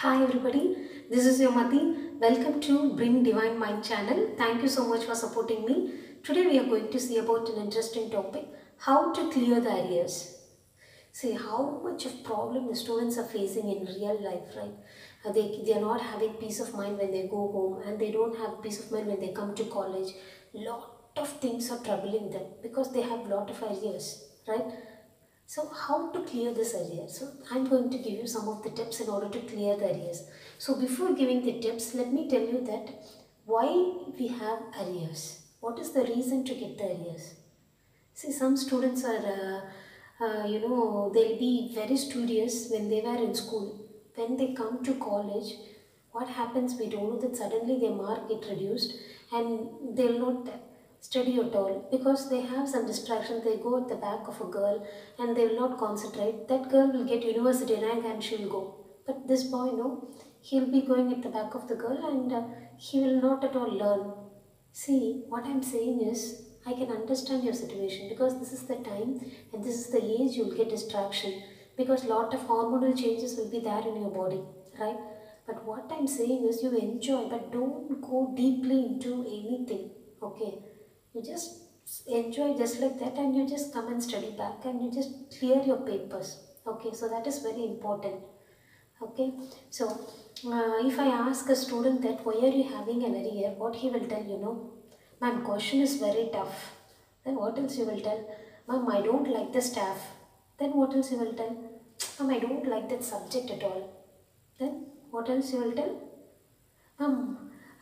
Hi everybody, this is your Mathi. Welcome to Bring Divine Mind channel. Thank you so much for supporting me. Today we are going to see about an interesting topic, how to clear the arrears. See how much of problem the students are facing in real life, right? They are not having peace of mind when they go home, and they don't have peace of mind when they come to college. Lot of things are troubling them because they have lot of arrears, right? So how to clear this arrear? So I'm going to give you some of the tips in order to clear the arrears. So before giving the tips, let me tell you that why we have arrears. What is the reason to get the arrears? See, some students are, they'll be very studious when they were in school. When they come to college, what happens, we don't know, that suddenly their mark get reduced and they'll not study at all because they have some distraction. They go at the back of a girl and they will not concentrate. That girl will get university rank and she will go. But this boy, no, he'll be going at the back of the girl and he will not at all learn. See, what I'm saying is, I can understand your situation because this is the time and this is the age you'll get distraction because lot of hormonal changes will be there in your body, right? But what I'm saying is you enjoy, but don't go deeply into anything, okay? You just enjoy just like that and you just come and study back and you just clear your papers, okay? So that is very important. Okay, so if I ask a student that why are you having an arrear, what he will tell, ma'am, question is very tough. Then what else you will tell? Ma'am, I don't like the staff. Then what else you will tell? Ma'am, I don't like that subject at all. Then what else you will tell?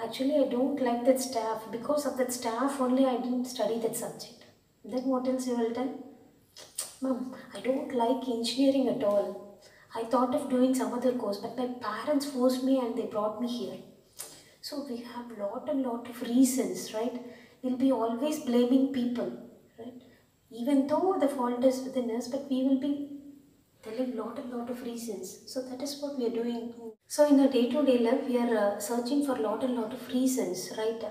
Actually I don't like that staff. Because of that staff only I didn't study that subject. Then what else you will tell? Mom, I don't like engineering at all. I thought of doing some other course, but my parents forced me and they brought me here. So we have lot and lot of reasons, right? We'll be always blaming people, right? Even though the fault is within us, but we will be telling lot and lot of reasons. So that is what we are doing. So in a day-to-day life, we are searching for lot and lot of reasons, right?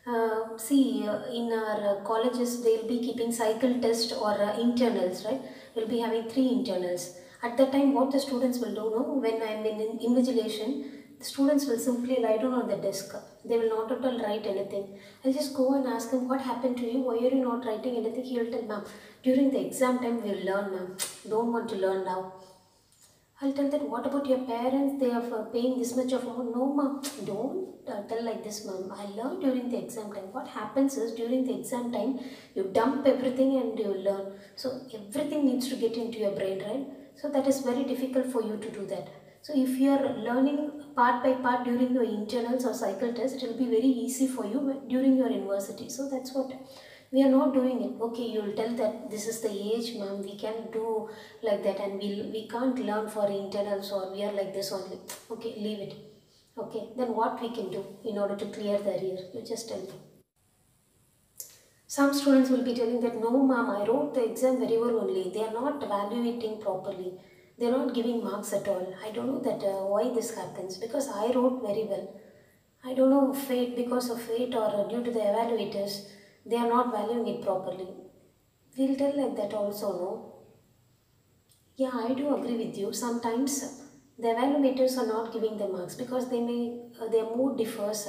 In our colleges, they'll be keeping cycle test or internals, right? We'll be having 3 internals. At that time, what the students will do, no? When I'm in invigilation, the students will simply lie down on the desk. They will not at all write anything. I'll just go and ask him, what happened to you? Why are you not writing anything? He will tell, ma'am, during the exam time, we'll learn, ma'am. Don't want to learn now. I'll tell that, what about your parents? They are paying this much of amount. No, ma'am, don't tell like this, ma'am. I learn during the exam time. What happens is, during the exam time, you dump everything and you learn. So everything needs to get into your brain, right? So that is very difficult for you to do that. So if you are learning part by part during your internals or cycle test, it will be very easy for you during your university. So that's what we are not doing it. Okay, you will tell that this is the age, ma'am, we can do like that and we can't learn for internals or we are like this only. Okay, leave it. Okay, then what we can do in order to clear the arrear? You just tell me. Some students will be telling that, no ma'am, I wrote the exam very well only. They are not evaluating properly. They are not giving marks at all. I don't know that why this happens because I wrote very well. I don't know fate, because of fate or due to the evaluators, they are not valuing it properly. We'll tell like that also, no? Yeah, I do agree with you. Sometimes the evaluators are not giving the marks because their mood differs.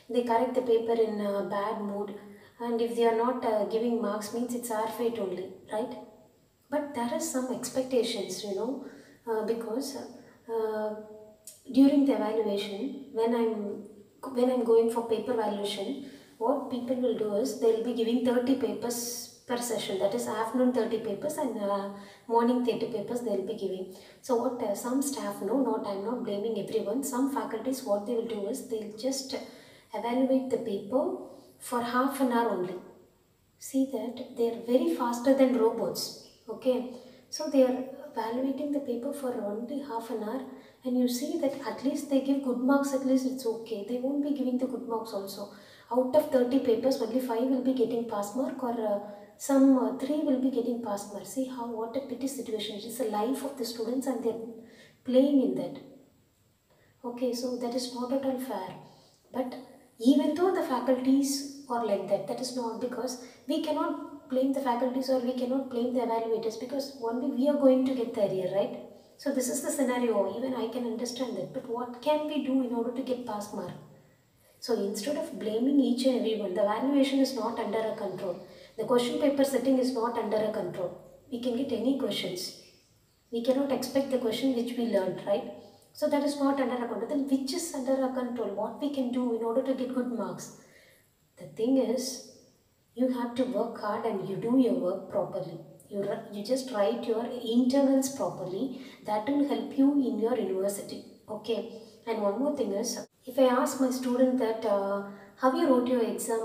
They correct the paper in a bad mood, and if they are not giving marks, means it's our fate only, right? But there is some expectations, because during the evaluation, when I'm going for paper evaluation, what people will do is they'll be giving 30 papers per session. That is afternoon 30 papers and morning 30 papers they'll be giving. So what some staff know, not I'm not blaming everyone. Some faculties, what they will do is they'll just evaluate the paper for half an hour only. See that they are very faster than robots. Okay, so they are evaluating the paper for only half an hour, and you see that at least they give good marks. At least it's okay. They won't be giving the good marks also. Out of 30 papers, only 5 will be getting pass mark, or some 3 will be getting pass mark. See how, what a pity situation. It is the life of the students and they're playing in that. Okay, so that is not at all fair. But even though the faculties are like that, that is not, because we cannot blame the faculties or we cannot blame the evaluators because only we are going to get the arrear, right? So this is the scenario, even I can understand that, but what can we do in order to get pass mark? So instead of blaming each and everyone, the valuation is not under our control. The question paper setting is not under our control. We can get any questions. We cannot expect the question which we learned, right? So that is not under our control. Then which is under our control? What we can do in order to get good marks? The thing is, you have to work hard and you do your work properly. You just write your internals properly. That will help you in your university. Okay. And one more thing is, if I ask my student that how you wrote your exam,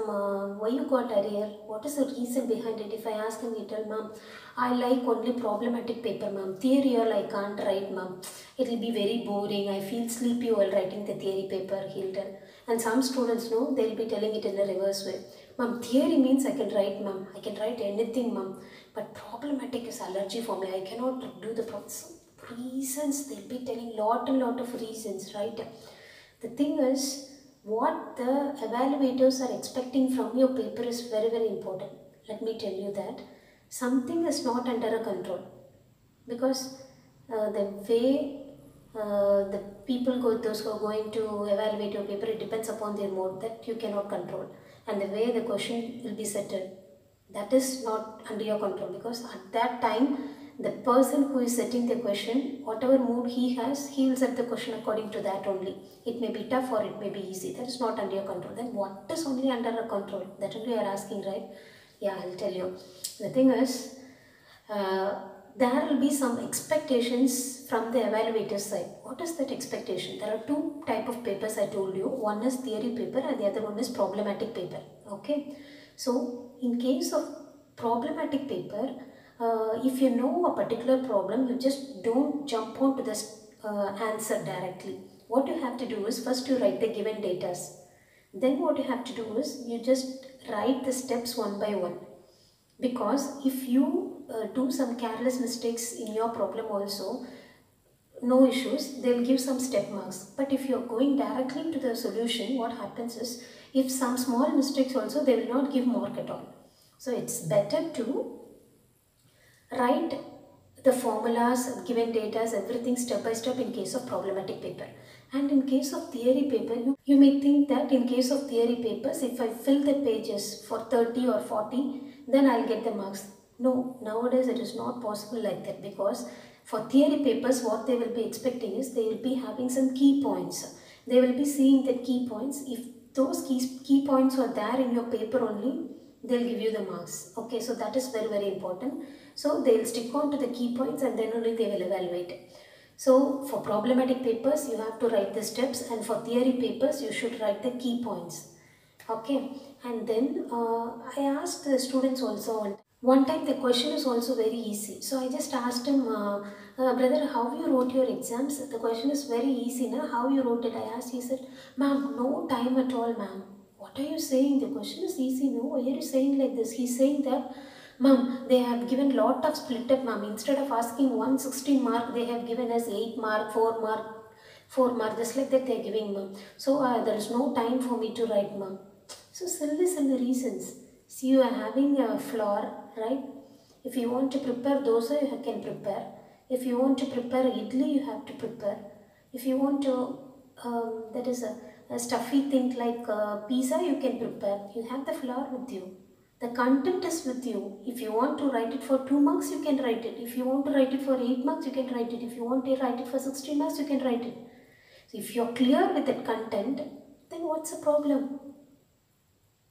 why you got arrear, what is the reason behind it? If I ask him, he tell, ma'am, I like only problematic paper, ma'am. Theory all I can't write, ma'am. It will be very boring. I feel sleepy while writing the theory paper, he'll tell. And some students know, they'll be telling it in a reverse way. Ma'am, theory means I can write, ma'am. I can write anything, ma'am. But problematic is allergy for me. I cannot do the process. Reasons, they'll be telling lot and lot of reasons, right? The thing is, what the evaluators are expecting from your paper is very, very important. Let me tell you that something is not under a control, because the way the people those who are going to evaluate your paper, it depends upon their mode, that you cannot control, and the way the question will be settled, that is not under your control, because at that time the person who is setting the question, whatever mood he has, he will set the question according to that only. It may be tough or it may be easy. That is not under your control. Then what is only under your control? That only you are asking, right? Yeah, I'll tell you. The thing is, there will be some expectations from the evaluator's side. What is that expectation? There are two type of papers I told you. One is theory paper and the other one is problematic paper. Okay. So in case of problematic paper, if you know a particular problem, you just don't jump onto this answer directly. What you have to do is, first you write the given datas. Then what you have to do is, you just write the steps one by one. Because if you do some careless mistakes in your problem also, no issues, they'll give some step marks. But if you're going directly to the solution, what happens is, if some small mistakes also, they will not give mark at all. So it's better to write the formulas, given data, everything step by step in case of problematic paper. And in case of theory paper, you may think that in case of theory papers, if I fill the pages for 30 or 40, then I'll get the marks. No, nowadays it is not possible like that, because for theory papers, what they will be expecting is, they will be having some key points. They will be seeing the key points. If those key points are there in your paper only, they'll give you the marks. Okay, so that is very, very important. So they'll stick on to the key points and then only they will evaluate. So for problematic papers, you have to write the steps, and for theory papers, you should write the key points. Okay, and then I asked the students also, one time the question is also very easy. So I just asked him, brother, how you wrote your exams? The question is very easy, na? How you wrote it? I asked, he said, ma'am, no time at all, ma'am. What are you saying? The question is easy, no? Why are you saying like this? He's saying that, ma'am, they have given lot of split up, ma'am. Instead of asking 116 mark, they have given us 8 mark, 4 mark, 4 mark, just like that they are giving, ma'am. So there is no time for me to write, ma'am. So silly reasons. See, you are having a flour, right? If you want to prepare dosa, you can prepare. If you want to prepare idli, you have to prepare. If you want to, that is a stuffy thing like pizza, you can prepare. You have the flour with you. The content is with you. If you want to write it for 2 marks, you can write it. If you want to write it for 8 marks, you can write it. If you want to write it for 16 marks, you can write it. So if you're clear with that content, then what's the problem?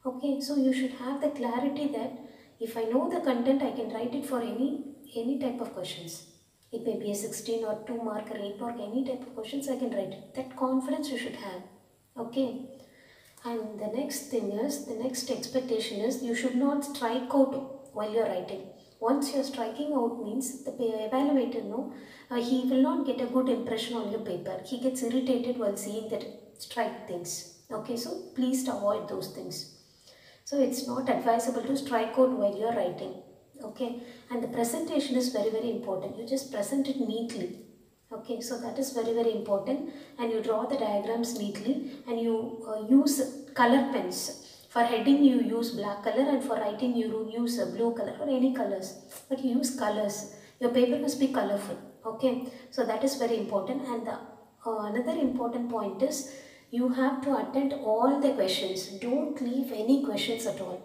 Okay, so you should have the clarity that if I know the content, I can write it for any type of questions. It may be a 16 or 2 mark or 8 mark, any type of questions I can write it. That confidence you should have. Okay. And the next thing is, the next expectation is, you should not strike out while you are writing. Once you are striking out means, the evaluator he will not get a good impression on your paper. He gets irritated while seeing that strike things. Okay, so please avoid those things. So it's not advisable to strike out while you are writing. Okay, and the presentation is very, very important. You just present it neatly. Okay, so that is very, very important, and you draw the diagrams neatly, and you use color pens. For heading you use black color, and for writing you use blue color or any colors, but you use colors. Your paper must be colorful. Okay, so that is very important. And the, another important point is you have to attend all the questions. Don't leave any questions at all,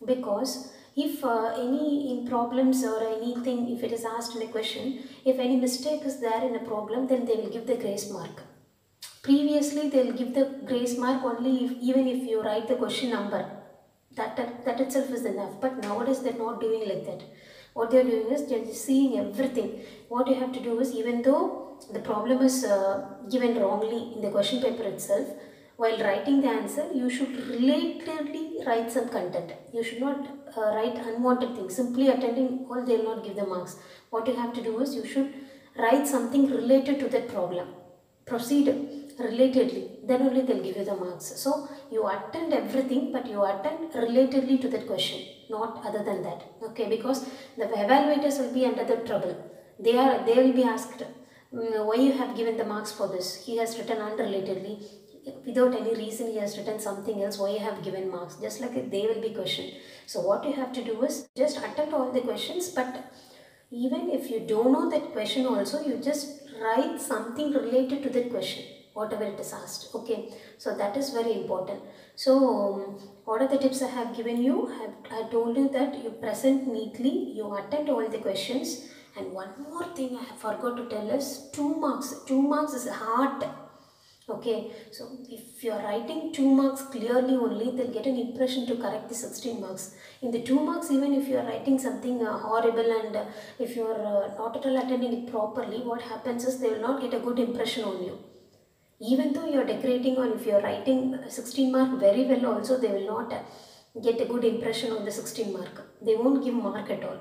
because if any in problems or anything, if it is asked in a question, if any mistake is there in a problem, then they will give the grace mark. Previously, they will give the grace mark only if, even if you write the question number. That itself is enough. But nowadays, they're not doing like that. What they're doing is they're just seeing everything. What you have to do is, even though the problem is given wrongly in the question paper itself, while writing the answer, you should relatedly write some content. You should not write unwanted things. Simply attending all, they will not give the marks. What you have to do is you should write something related to that problem. Proceed relatedly, then only they'll give you the marks. So you attend everything, but you attend relatedly to that question, not other than that. Okay, because the evaluators will be under the trouble. They will be asked, why you have given the marks for this? He has written unrelatedly, without any reason he has written something else, why you have given marks? Just like they will be questioned. So what you have to do is just attend all the questions, but even if you don't know that question also, you just write something related to that question, whatever it is asked. Okay, so that is very important. So what are the tips I have given you? I told you that you present neatly, you attend all the questions, and one more thing I have forgot to tell is 2 marks. 2 marks is hard. Okay, so if you are writing 2 marks clearly only, they'll get an impression to correct the 16 marks. In the 2 marks, even if you are writing something horrible, and if you are not at all attending it properly, what happens is they will not get a good impression on you. Even though you are decorating, or if you are writing 16 mark very well also, they will not get a good impression on the 16 mark. They won't give mark at all.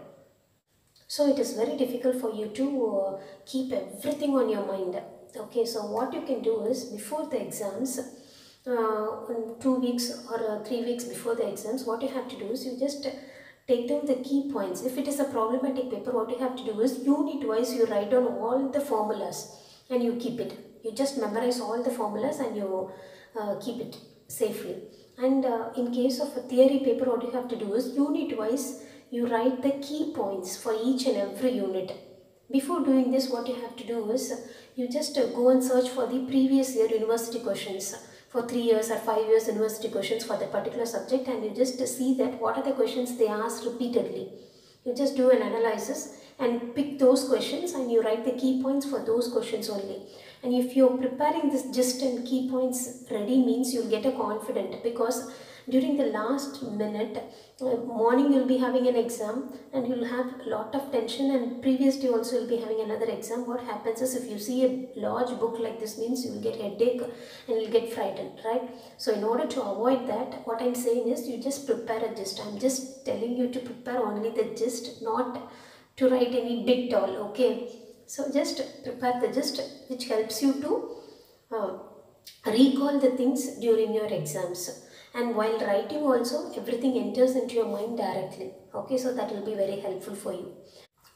So it is very difficult for you to keep everything on your mind. Okay, so what you can do is, before the exams, 2 weeks or 3 weeks before the exams, what you have to do is you just take down the key points. If it is a problematic paper, what you have to do is unit wise you write down all the formulas and you keep it. You just memorize all the formulas and you keep it safely. And in case of a theory paper, what you have to do is unit wise you write the key points for each and every unit. Before doing this, what you have to do is you just go and search for the previous year university questions, for 3 years or 5 years university questions for that particular subject, and you just see that what are the questions they asked repeatedly. You just do an analysis and pick those questions and you write the key points for those questions only. And if you're preparing this gist and key points ready, means you'll get a confident, because during the last minute, morning you'll be having an exam and you'll have a lot of tension, and previous day also you'll be having another exam. What happens is, if you see a large book like this, means you will get headache and you'll get frightened, right? So in order to avoid that, what I'm saying is you just prepare a gist. I'm just telling you to prepare only the gist, not to write any big tall. Okay, so just prepare the gist, which helps you to recall the things during your exams. And while writing also, everything enters into your mind directly. Okay, so that will be very helpful for you.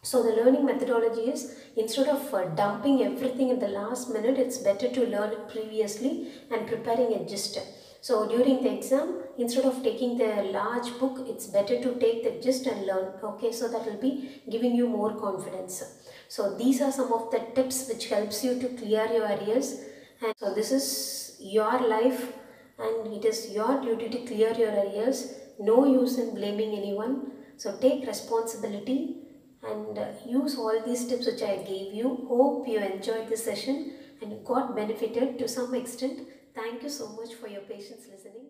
So the learning methodology is, instead of dumping everything in the last minute, it's better to learn it previously and preparing a gist. So during the exam, instead of taking the large book, it's better to take the gist and learn. Okay, so that will be giving you more confidence. So these are some of the tips which helps you to clear your arrears. And so this is your life and it is your duty to clear your arrears. No use in blaming anyone. So take responsibility and use all these tips which I gave you. Hope you enjoyed this session and got benefited to some extent. Thank you so much for your patience listening.